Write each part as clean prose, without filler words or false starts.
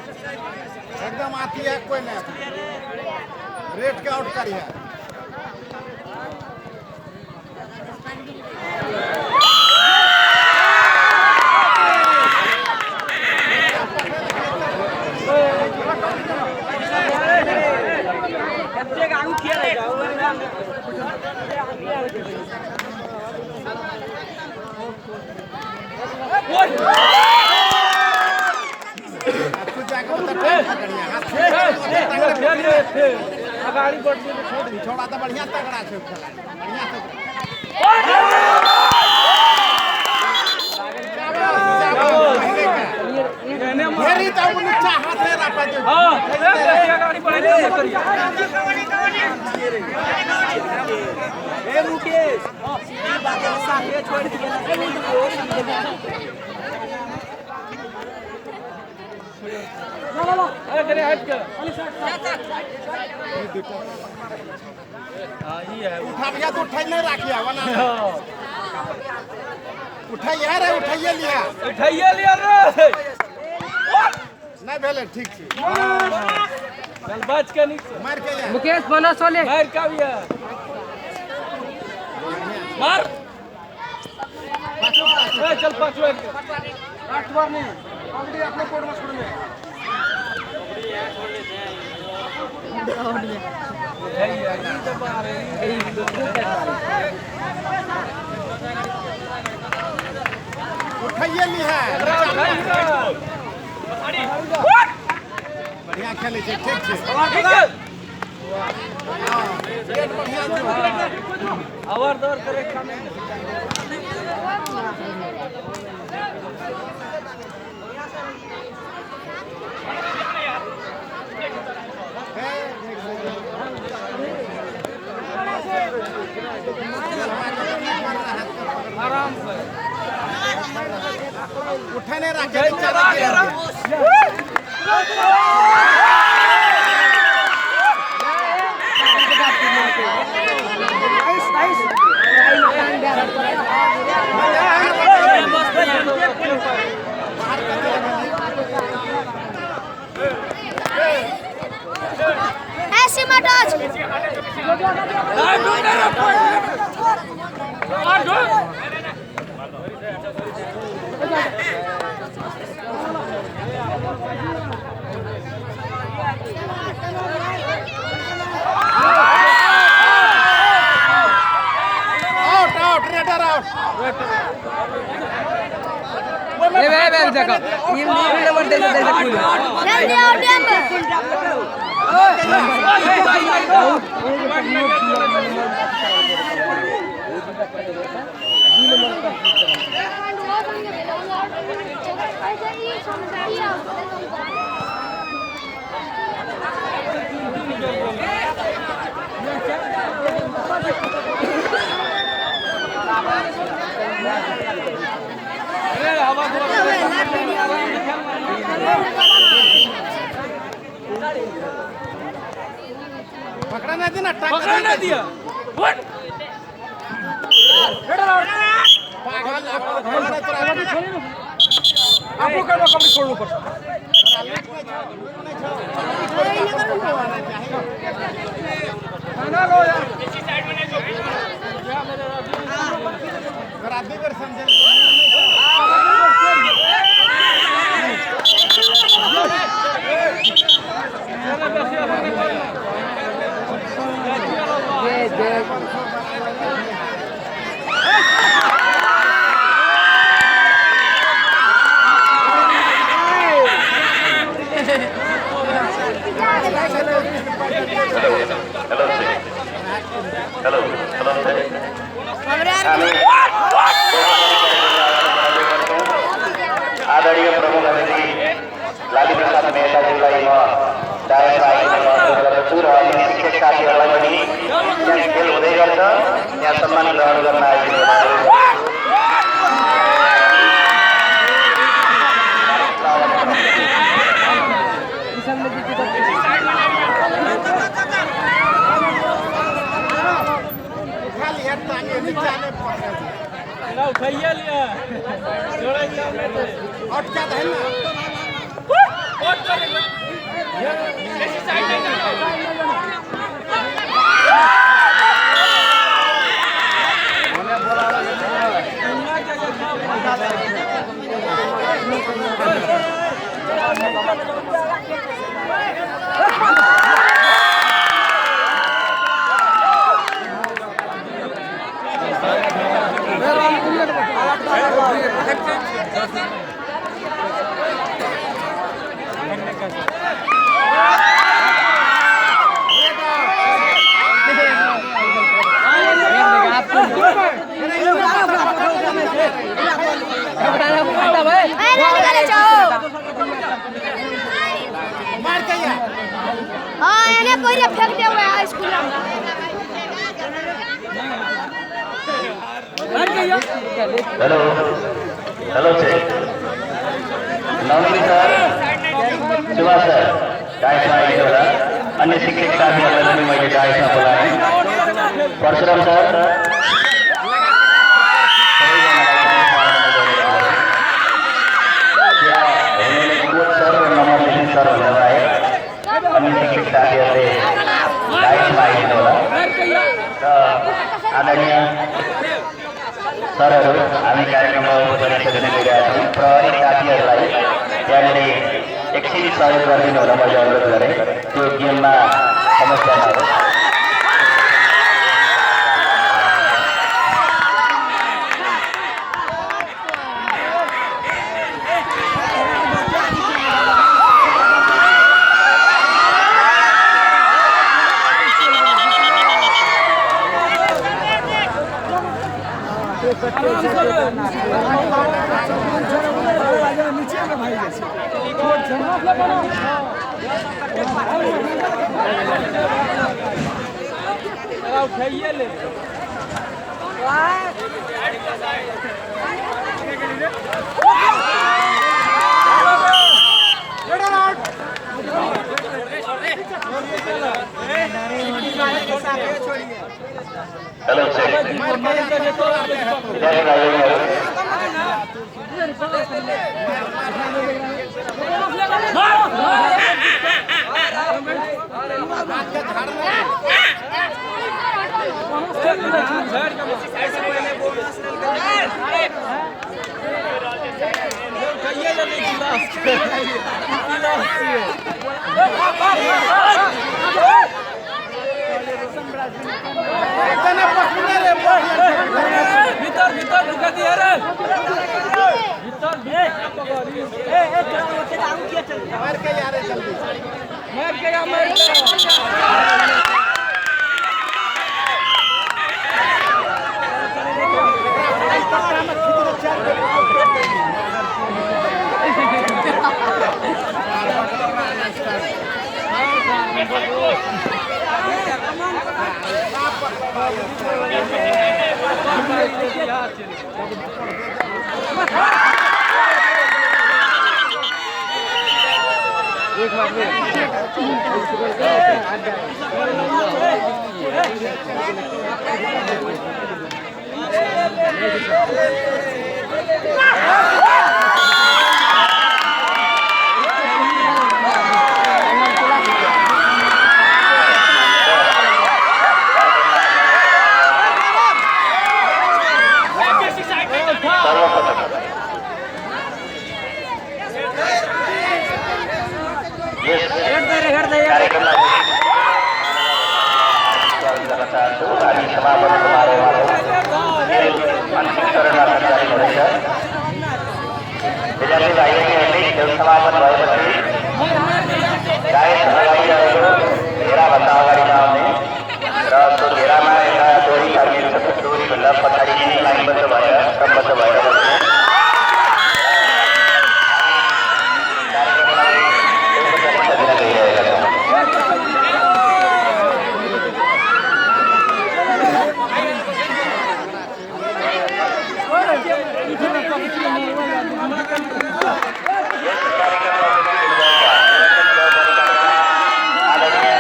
एकदम आती है कोई नहीं रेट के आउट करी है गाड़ी बढ़ छोड़ा तो बढ़िया तगड़ा है बढ़िया मेरी तो नीचा हाथ ले रहा है हां गाड़ी बढ़ ए मुकेश ये बात सामने छोड़ दिया अरे करे हट के हां ये है उठा भैया तो उठाई नहीं रखिया वना उठाइए रे उठाइए लिया रे नहीं भेले ठीक छे चल बच के निक मार के या मुकेश बनो सोले मार का बिया मार ए चल पांचवा आठ बार नहीं ऑलरेडी अपने कोर्ट में छोड़ दे उठाइए ली है बढ़िया खेले छे ठीक छे आवर दौर करे खाने आराम से उठाने रखे चला ऐसे मत आज आउट रेडर आउट ये वे जगह ये नंबर दे जल्दी आउट पकड़ना दिया पकड़ना दिया व्हाट पागल आपको कर कबड्डी छोड़ो ऊपर खाना लो यार इसी साइड में नहीं राधी कर समझे हेलो आदरणीय प्रमुख अतिथि लाली प्रसाद मेहता जीलाई शिक्षक साथीहरूलाई पनि यहाँ खेल हुँदै गर्छ। यहाँ सम्मान ग्रहण गर्न आइदिनु खाली हेड तानिए नीचे आने उठाइए लिया जोड़ा अटका है ना मार के या हाँ इन्हें पहले फेंक दे हुए हाई स्कूल में हेलो हेलो चेक नवनी सर सुभाष सर डाइसमा आइदिनु होला अन्य शिक्षक साथीहरूलाई पनि मैले डाइसमा बोलाएँ परशुराम सर सर र नम्बर लेख्ने सर भनेर आए अन्य शिक्षक साथीहरूले डाइसमा आइदिनु होला र आदरणीय सरहरू हामी कार्यक्रममा उपस्थित गइरहेका छौँ प्रहरी साथीहरूलाई त्यहाँनिर एकछिन सहयोग गरिदिनु होला मैले अनुरोध गरेँ त्यो गेममा समस्या नहोस् उठाइए ले हेलो चेक भीतर भीतर ढुका दिया रे भीतर मार के यार जल्दी मार के या मार एक बार समापन समारोहमा अन्तिम चरणमा सञ्चालित हुँदैछ। विद्यार्थी भाइबहिनीहरूले खेल समापन भएपछि डाइस अगाडि रहेको घेराभन्दा अगाडि नआउने र त्यो घेरामा एउटा डोरी टाँगिएको छ, त्यो डोरीभन्दा पछाडि लाइनबद्ध भएर क्रमबद्ध भएर बस्ने। यस कार्यक्रममा उपस्थित हुनुभएका आदरणीय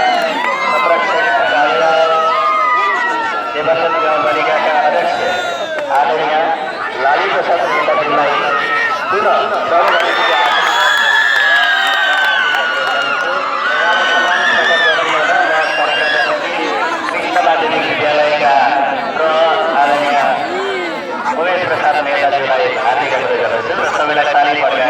संरक्षक कार्यालय देवासन गाउँपालिकाका अध्यक्ष आदरणीय लाली प्रसाद नेताजीलाई पुनः कृष्ण माध्यमिक विद्यालयका आदरणीय उमेश प्रसाद नेताजीलाई हार्दिक अनुरोध गर्दछु र सबैलाई ताली बजाएर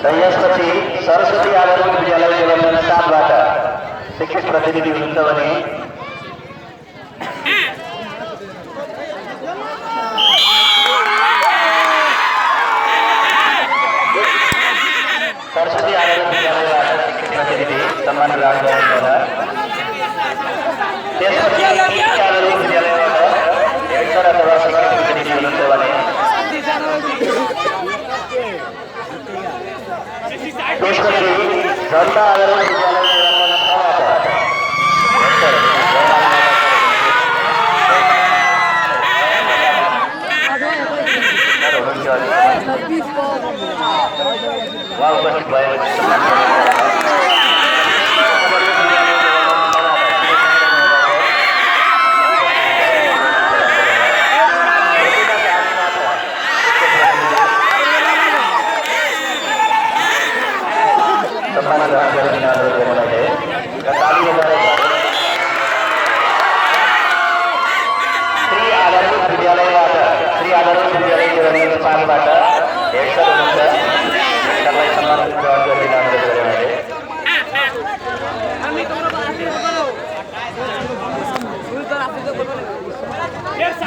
र यसपछि सरस्वती आदर्श विद्यालय देवासन 7 बाट शिक्षक प्रतिनिधि हुनुहुन्छ भने सरस्वती आदर्श विद्यालयबाट शिक्षक प्रतिनिधि सम्मान ग्रहण गर्नुहोला। त्यसपछि आदर्श विद्यालयबाट हेडसर अथवा शिक्षक प्रतिनिधि हुनुहुन्छ भने त्यसपछि जनता आदर्श विद्यालय उहाँ उपस्थित भएको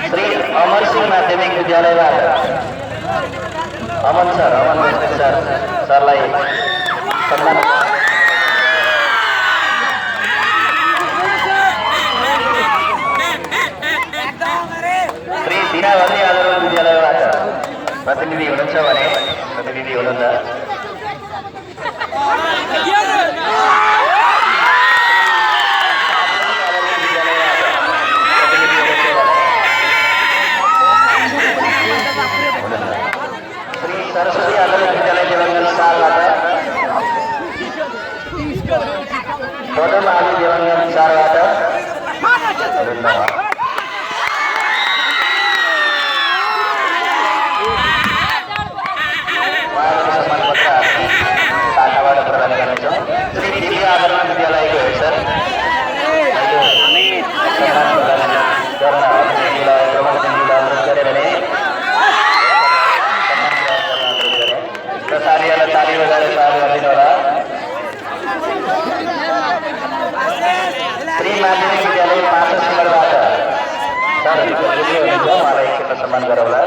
श्री अमर सिंह माध्यमिक विद्यालयबाट अमन सर सरलाई सम्मान श्री दिनावली आदर्श विद्यालयबाट प्रतिनिधि हुनुहुन्छ भने प्रतिनिधि हुनुहुन्छ सरस्वती आदर्श विद्यालय देवासन 7 बाट पदम आदि देवासन 4 बाट शाखाबाट प्रदान गर्नेछौँ। श्री दिव्य आदर्श विद्यालयको हेडसर साथीहरूलाई ताली बजाएर स्वागत गरिदिनु होला। श्री माध्यमिक विद्यालय 5 नम्बरबाट सर हुनुहुन्छ उहाँलाई एकखेप सम्मान गरौँला।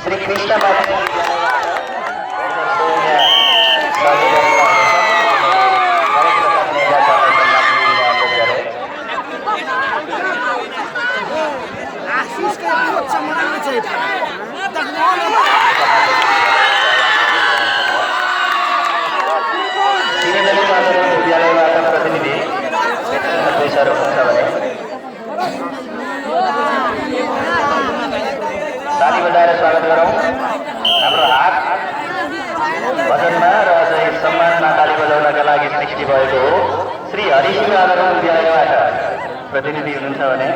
श्री कृष्ण माध्यमिक विद्यालयबाट प्रतिनिधि सर हुनुहुन्छ भने ताली बजाएर स्वागत गरौँ। हाम्रो हात भजनमा र अझै सम्मानमा ताली बजाउनका लागि सृष्टि भएको हो। श्री हरिसिंह आदर्श विद्यालयबाट प्रतिनिधि हुनुहुन्छ भने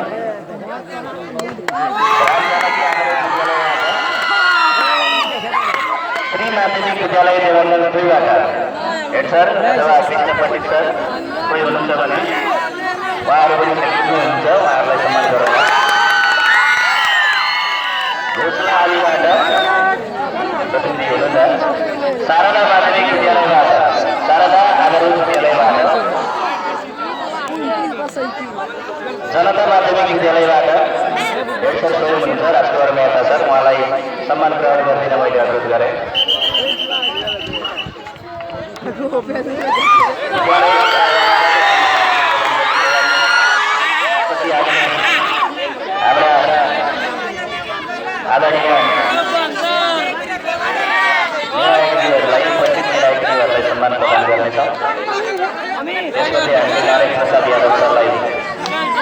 श्री माध्यमिक विद्यालय देवनगर 2 बाट हेड सर अथवा कृष्ण पण्डित सर कोही हुनुहुन्छ भने उहाँहरू पनि हुनुहुन्छ, उहाँहरूलाई सम्मान गरौँ। घोषणा आलीबाट प्रतिनिधि हुनुहुन्छ। शारदा माध्यमिक विद्यालयबाट शारदा आदर्श विद्यालयबाट जनता माध्यमिक विद्यालयबाट हेड सर कोही हुनुहुन्छ राजकुमार मेहता सर, उहाँलाई सम्मान ग्रहण गरिदिन मैले अनुरोध गरेँ। हाम्रा आदरणीय निर्णायकहरूलाई सम्मान प्रदान गर्नेछौँ। त्यसपछि हामीले नारायण प्रसाद यादव सरलाई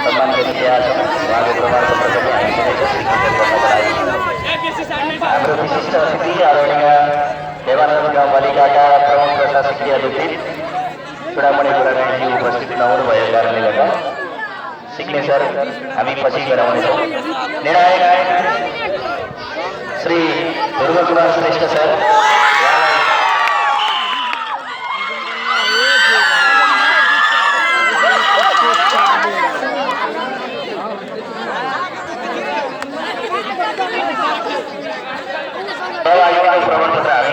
सम्मान गरिरहेका छौँ। उहाँको प्रमाणपत्र पनि हामी दिनेछौँ स्वीकृत गर्नको लागि। हाम्रो विशिष्ट अतिथि आदरणीय देवानन्द गाउँपालिकाका प्रमुख प्रशासकीय अधिकृत चुडामणि बुढागाईजी उपस्थित नहुनु भएको कारणले गर्दा सिग्नेचर हामी पछि गराउनेछौँ। निर्णायक श्री ध्रुव कुमार श्रेष्ठ सर प्रमाणपत्र हामी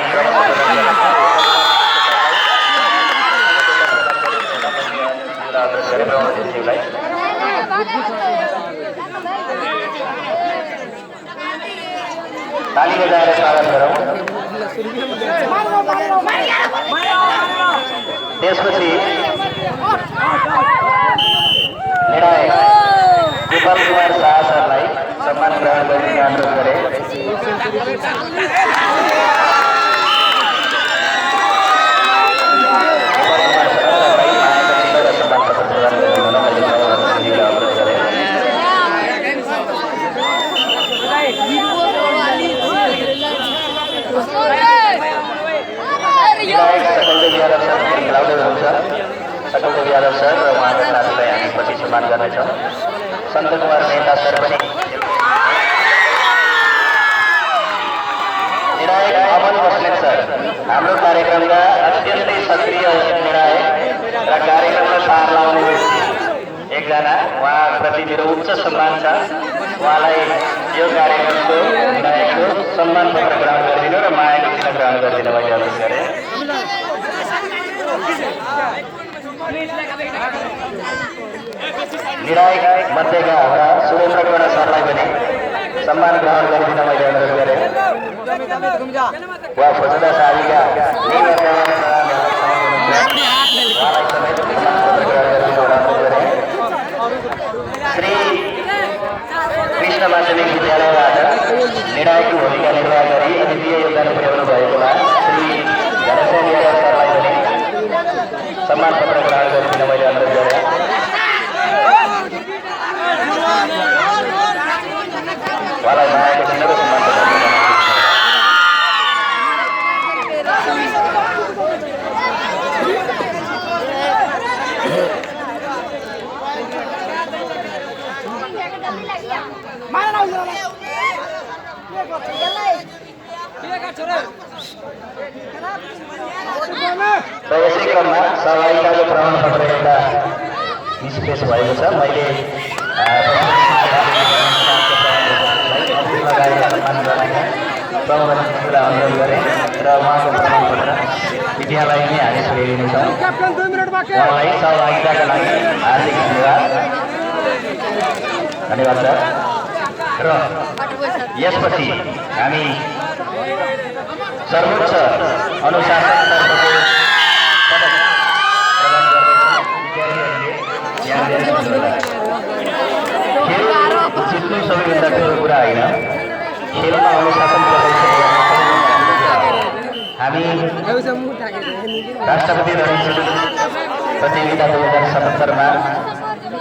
ताली बजाएर स्वागत गरौँ। त्यसपछि निर्णायक गोपाल कुमार शाह सरलाई सम्मान ग्रहण गरिने अनुरोध गरे। सकलदेव यादव सर र उहाँका साथीलाई हामी पछि सम्मान गर्नेछौँ। सन्त कुमार मेहता सर पनि निर्णायक अमन बस्नेत सर हाम्रो कार्यक्रमका अत्यन्तै सक्रिय निर्णायक र कार्यक्रममा सार लाउने व्यक्ति एकजना, उहाँप्रति मेरो उच्च सम्मान छ। उहाँलाई यो कार्यक्रमको निर्णायकको सम्मान पत्र ग्रहण गरिदिनु र मायाको चिन्ह ग्रहण गरिदिनु मैले अनुरोध गरेँ। निर्णायक मध्येका हाम्रा सुरेन्द्र कर्ण सरलाई पनि सम्मान ग्रहण गरिदिन मैले अनुरोध गरेँ। वा फौजदा साहिका श्री कृष्ण माध्यमिक विद्यालयबाट निर्णायकको भूमिका निर्वाह गरी अद्वितीय योगदान पुर्याउनु भएकोमा श्री घनश्याम यादव सरलाई पनि सम्मान पत्र ग्रहण गरिदिन मैले अनुरोध गरेँ। उहाँलाई मायाको चिन्ह र सम्मान पत्र र यसै क्रममा सहभागिताको प्रमाणपत्र एउटा निष्पेष भएको छ। मैले अनुरोध गरेँ र उहाँको प्रमाणपत्र विद्यालयमै हामी पुर्याइदिनेछौँ। उहाँलाई सहभागिताका लागि हार्दिक धन्यवाद सर। र यसपछि हामी सर्वोच्च अनुशासन जित्नु सबैभन्दा ठुलो कुरा होइन, खेलमा अनुशासन हामी राष्ट्रपति प्रतियोगिता 2077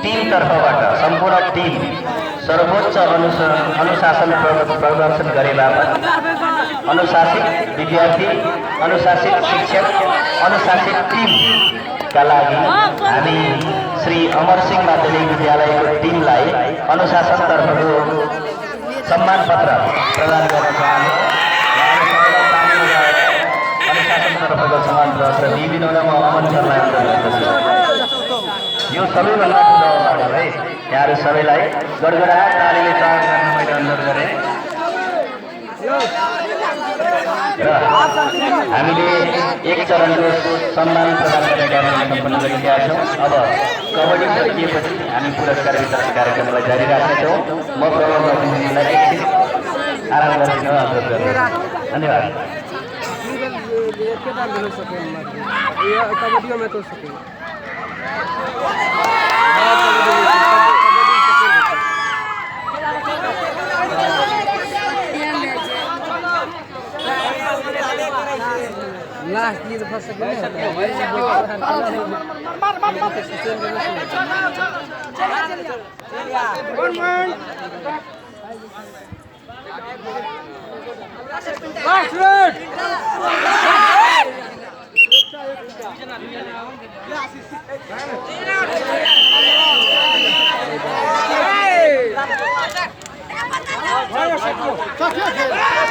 टिमतर्फबाट सम्पूर्ण टिम सर्वोच्च अनुशासन प्रदर्शन गरे बापत अनुशासित विद्यार्थी, अनुशासित शिक्षक, अनुशासित टिमका लागि हामी श्री अमरसिंह माध्यमिक विद्यालयको टिमलाई अनुशासनतर्फको सम्मान पत्र प्रदान गर्न चाहन्छु। सबैभन्दा ठुलो अवसर है। यहाँहरू सबैलाई गडगडाट तालीले स्वागत गर्न मैले अनुरोध गरेँ र हामीले एक चरणको सम्मान प्रदान गर्ने कार्यक्रम सम्पन्न गरिरहेका छौँ। अब कबड्डी सकिएपछि हामी पुरस्कार वितरण कार्यक्रमलाई जारी राख्नेछौँ। म प्रभाव प्रतिनिधिलाई एकछिन आराम गरिदिन अनुरोध गर्छु। धन्यवाद। कबड्डी में तो सके लास्ट ये तो फंस गया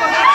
Hey!